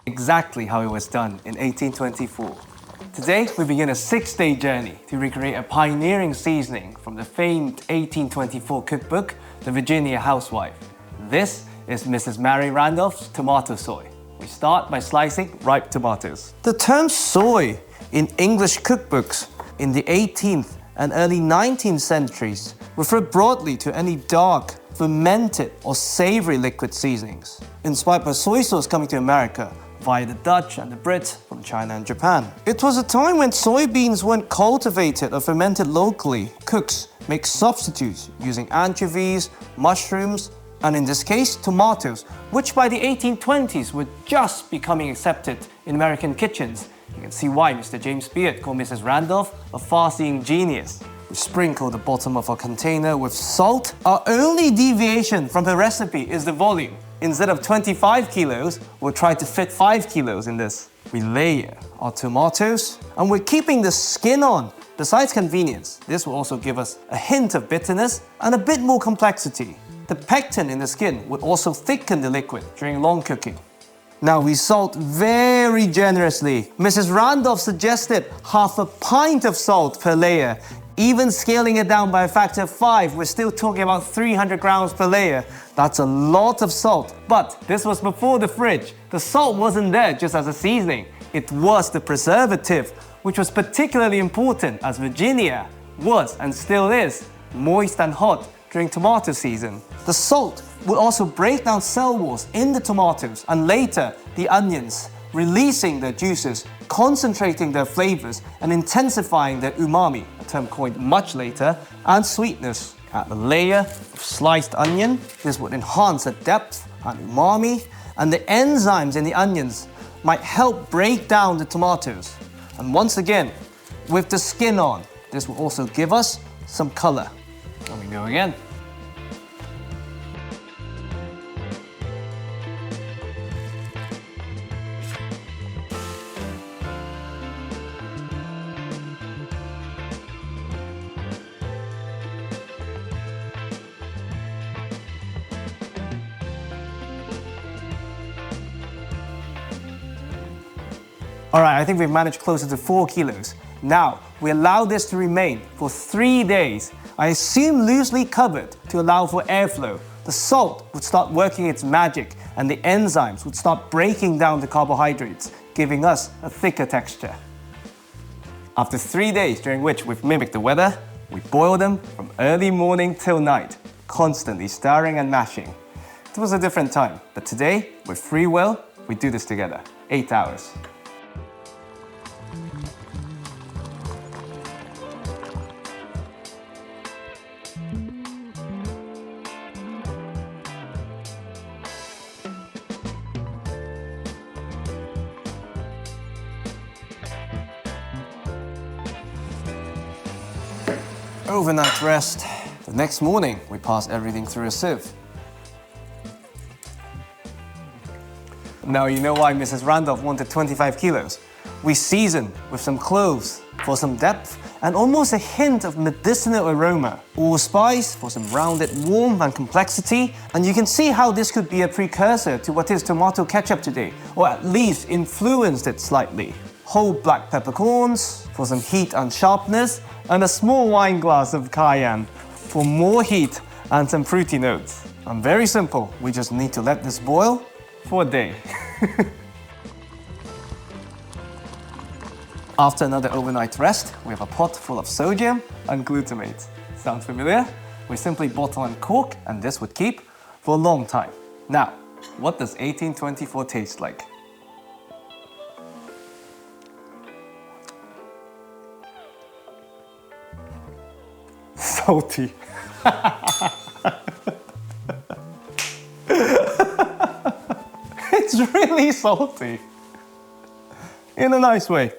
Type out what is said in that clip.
exactly how it was done in 1824. Today, we begin a 6-day journey to recreate a pioneering seasoning from the famed 1824 cookbook, The Virginia Housewife. This is Mrs. Mary Randolph's tomato soy. We start by slicing ripe tomatoes. The term soy in English cookbooks in the 18th and early 19th centuries referred broadly to any dark, fermented or savory liquid seasonings, inspired by soy sauce coming to America via the Dutch and the Brits from China and Japan. It was a time when soybeans weren't cultivated or fermented locally. Cooks make substitutes using anchovies, mushrooms, and in this case, tomatoes, which by the 1820s were just becoming accepted in American kitchens. You can see why Mr. James Beard called Mrs. Randolph a far-seeing genius. We sprinkle the bottom of our container with salt. Our only deviation from the recipe is the volume. Instead of 25 kilos, we'll try to fit 5 kilos in this. We layer our tomatoes, and we're keeping the skin on. Besides convenience, this will also give us a hint of bitterness and a bit more complexity. The pectin in the skin would also thicken the liquid during long cooking. Now we salt very generously. Mrs. Randolph suggested half a pint of salt per layer. Even scaling it down by a factor of 5, we're still talking about 300 grams per layer. That's a lot of salt. But this was before the fridge. The salt wasn't there just as a seasoning. It was the preservative, which was particularly important as Virginia was and still is moist and hot during tomato season. The salt will also break down cell walls in the tomatoes and later the onions, releasing their juices, concentrating their flavors and intensifying their umami, a term coined much later, and sweetness. Add a layer of sliced onion. This would enhance the depth and umami, and the enzymes in the onions might help break down the tomatoes. And once again, with the skin on, this will also give us some color. And we go again. Alright, I think we've managed closer to 4 kilos. Now, we allow this to remain for 3 days. I assume loosely covered to allow for airflow. The salt would start working its magic and the enzymes would start breaking down the carbohydrates, giving us a thicker texture. After 3 days during which we've mimicked the weather, we boil them from early morning till night, constantly stirring and mashing. It was a different time, but today, with free will, we do this together. 8 hours. Overnight rest. The next morning, we pass everything through a sieve. Now you know why Mrs. Randolph wanted 25 kilos. We season with some cloves for some depth and almost a hint of medicinal aroma. Allspice for some rounded warmth and complexity. And you can see how this could be a precursor to what is tomato ketchup today, or at least influenced it slightly. Whole black peppercorns for some heat and sharpness, and a small wine glass of cayenne for more heat and some fruity notes. And very simple, we just need to let this boil for a day. After another overnight rest, we have a pot full of sodium and glutamate. Sound familiar? We simply bottle and cork, and this would keep for a long time. Now, what does 1824 taste like? Salty. It's really salty. In a nice way.